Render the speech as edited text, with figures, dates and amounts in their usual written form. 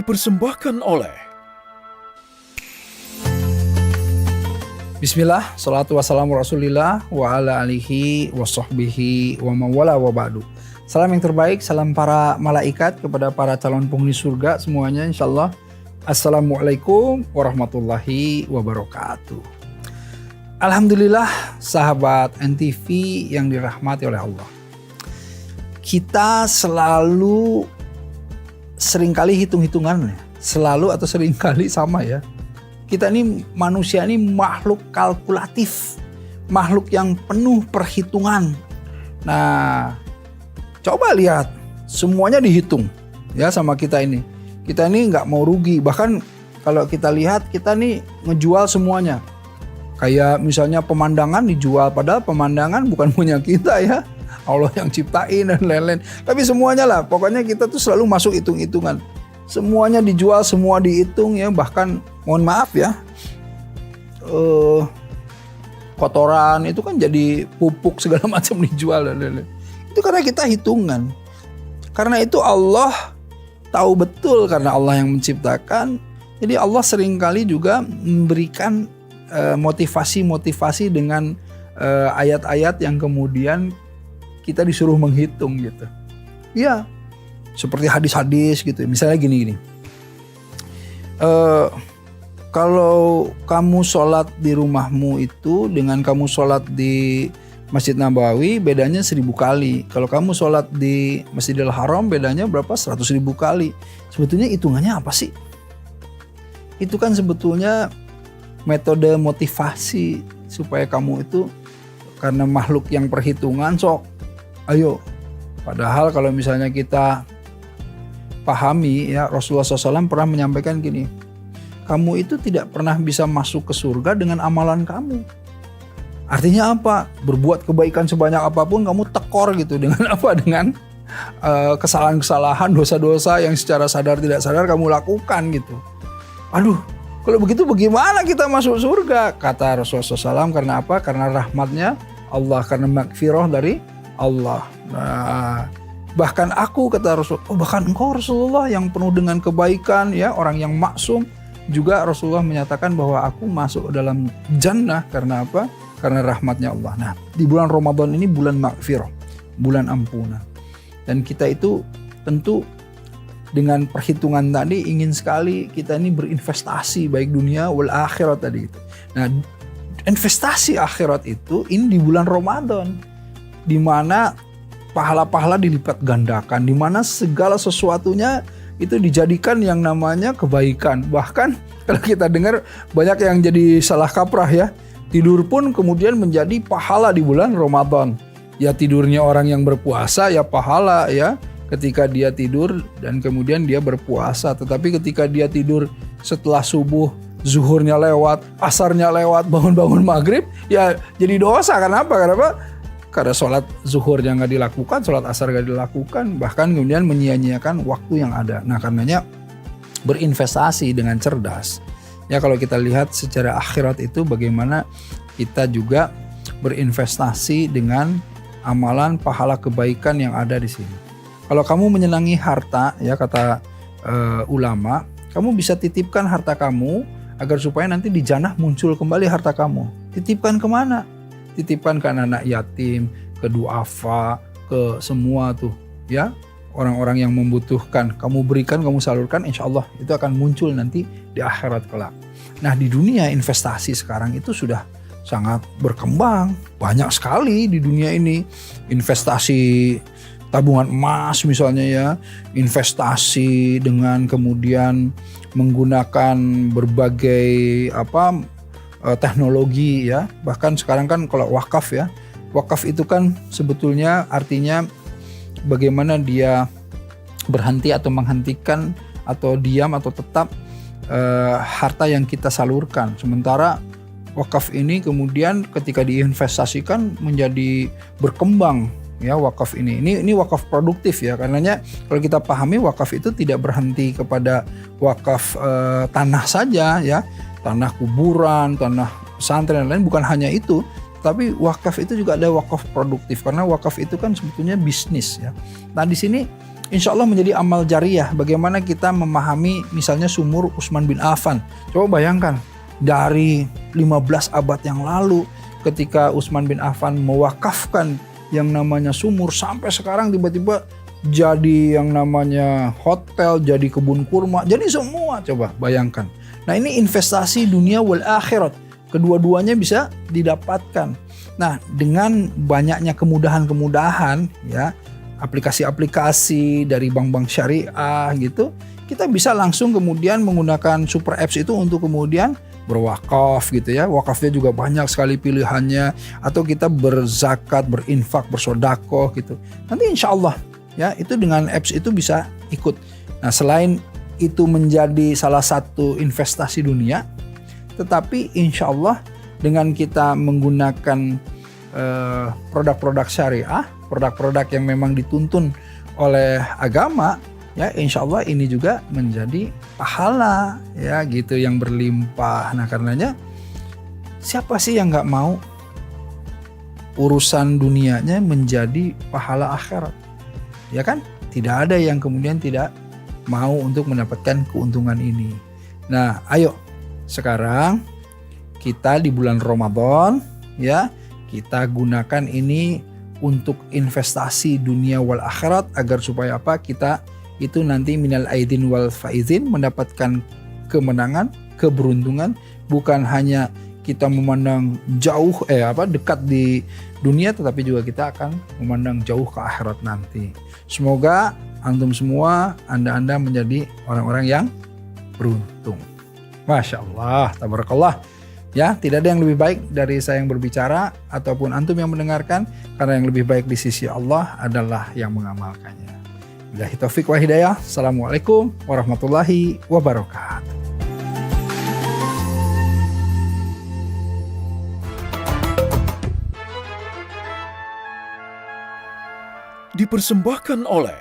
dipersembahkan oleh Bismillah, salatu wassalamu rasulillah wa ala alihi wa sahbihi wa mawala wa ba'du. Salam yang terbaik, salam para malaikat kepada para calon penghuni surga semuanya insyaallah. Assalamualaikum warahmatullahi wabarakatuh. Alhamdulillah sahabat NTV yang dirahmati oleh Allah. Kita selalu seringkali hitung-hitungan, selalu atau seringkali sama ya. Kita ini manusia ini makhluk kalkulatif, makhluk yang penuh perhitungan. Nah, coba lihat, semuanya dihitung ya sama kita ini. Kita ini nggak mau rugi, bahkan kalau kita lihat kita nih ngejual semuanya. Kayak misalnya pemandangan dijual, padahal pemandangan bukan punya kita ya. Allah yang ciptain dan lain-lain. Tapi semuanya lah, pokoknya kita tuh selalu masuk hitung-hitungan. Semuanya dijual, semua dihitung ya. Bahkan mohon maaf ya, kotoran itu kan jadi pupuk segala macam dijual dan lain-lain. Itu karena kita hitungan. Karena itu Allah tahu betul, karena Allah yang menciptakan. Jadi Allah seringkali juga memberikan motivasi-motivasi dengan ayat-ayat yang kemudian kita disuruh menghitung gitu. Ya, seperti hadis-hadis gitu. Misalnya gini. Kalau kamu sholat di rumahmu itu dengan kamu sholat di Masjid Nabawi bedanya 1000 kali. Kalau kamu sholat di Masjidil Haram bedanya berapa? 100.000 kali. Sebetulnya hitungannya apa sih? Itu kan sebetulnya metode motivasi supaya kamu itu, karena makhluk yang perhitungan, sok ayo. Padahal kalau misalnya kita pahami ya, Rasulullah SAW pernah menyampaikan gini, kamu itu tidak pernah bisa masuk ke surga dengan amalan kamu. Artinya apa? Berbuat kebaikan sebanyak apapun kamu tekor gitu dengan apa? Dengan kesalahan-kesalahan, dosa-dosa yang secara sadar tidak sadar kamu lakukan gitu. Aduh, kalau begitu bagaimana kita masuk surga? Kata Rasulullah SAW, karena apa? Karena rahmatnya Allah, karena magfirah dari Allah. Nah, bahkan aku, kata Rasul, bahkan engkau Rasulullah yang penuh dengan kebaikan ya, orang yang maksum, juga Rasulullah menyatakan bahwa aku masuk dalam jannah karena apa? Karena rahmatnya Allah. Nah, di bulan Ramadan ini bulan magfirah, bulan ampunan. Dan kita itu tentu dengan perhitungan tadi ingin sekali kita ini berinvestasi baik dunia wal akhirat tadi itu. Nah, investasi akhirat itu ini di bulan Ramadan, di mana pahala-pahala dilipat gandakan, di mana segala sesuatunya itu dijadikan yang namanya kebaikan. Bahkan kalau kita dengar banyak yang jadi salah kaprah ya, tidur pun kemudian menjadi pahala di bulan Ramadan. Ya tidurnya orang yang berpuasa ya pahala ya, ketika dia tidur dan kemudian dia berpuasa. Tetapi ketika dia tidur setelah subuh, zuhurnya lewat, asarnya lewat, bangun-bangun maghrib, ya jadi dosa. Kenapa? Karena sholat zuhurnya nggak dilakukan, sholat asar nggak dilakukan, bahkan kemudian menyia-nyiakan waktu yang ada. Nah karenanya berinvestasi dengan cerdas. Ya kalau kita lihat secara akhirat itu bagaimana kita juga berinvestasi dengan amalan pahala kebaikan yang ada di sini. Kalau kamu menyenangi harta, ya kata ulama, kamu bisa titipkan harta kamu agar supaya nanti di jannah muncul kembali harta kamu. Titipkan kemana? Titipkan ke anak yatim, ke duafa, ke semua tuh ya, orang-orang yang membutuhkan. Kamu berikan, kamu salurkan, insya Allah itu akan muncul nanti di akhirat kelak. Nah di dunia investasi sekarang itu sudah sangat berkembang. Banyak sekali di dunia ini investasi tabungan emas misalnya ya, investasi dengan kemudian menggunakan berbagai teknologi ya. Bahkan sekarang kan kalau wakaf ya, wakaf itu kan sebetulnya artinya bagaimana dia berhenti atau menghentikan atau diam atau tetap harta yang kita salurkan. Sementara wakaf ini kemudian ketika diinvestasikan menjadi berkembang ya wakaf ini. Ini wakaf produktif ya, karenanya kalau kita pahami wakaf itu tidak berhenti kepada wakaf tanah saja ya, tanah kuburan, tanah pesantren dan lain, bukan hanya itu, Tapi wakaf itu juga ada wakaf produktif, karena wakaf itu kan sebetulnya bisnis ya. Nah di sini insya Allah menjadi amal jariyah. Bagaimana kita memahami misalnya sumur Utsman bin Affan. Coba bayangkan dari 15 abad yang lalu ketika Utsman bin Affan mewakafkan yang namanya sumur, sampai sekarang tiba-tiba jadi yang namanya hotel, jadi kebun kurma, jadi semua. Coba bayangkan. Nah ini investasi dunia wal akhirat. Kedua-duanya bisa didapatkan. Nah, dengan banyaknya kemudahan-kemudahan ya, aplikasi-aplikasi dari bank-bank syariah gitu, kita bisa langsung kemudian menggunakan super apps itu untuk kemudian berwakaf gitu ya. Wakafnya juga banyak sekali pilihannya, atau kita berzakat, berinfak, bersodakoh gitu. Nanti insya Allah ya, itu dengan apps itu bisa ikut. Nah, selain itu menjadi salah satu investasi dunia, tetapi insya Allah dengan kita menggunakan produk-produk syariah, produk-produk yang memang dituntun oleh agama, ya insya Allah ini juga menjadi pahala ya gitu yang berlimpah. Nah karenanya siapa sih yang nggak mau urusan dunianya menjadi pahala akhirat? Ya kan? Tidak ada yang kemudian tidak mau untuk mendapatkan keuntungan ini. Nah ayo sekarang kita di bulan Ramadan ya, kita gunakan ini untuk investasi dunia wal akhirat, agar supaya apa? Kita itu nanti minal aidin wal faizin, mendapatkan kemenangan, keberuntungan. Bukan hanya kita memandang jauh dekat di dunia, tetapi juga kita akan memandang jauh ke akhirat nanti. Semoga antum semua, anda menjadi orang-orang yang beruntung. Masya Allah, tabarakallah. Ya, tidak ada yang lebih baik dari saya yang berbicara ataupun antum yang mendengarkan, karena yang lebih baik di sisi Allah adalah yang mengamalkannya. Billahi taufik wa hidayah. Assalamualaikum warahmatullahi wabarakatuh. Dipersembahkan oleh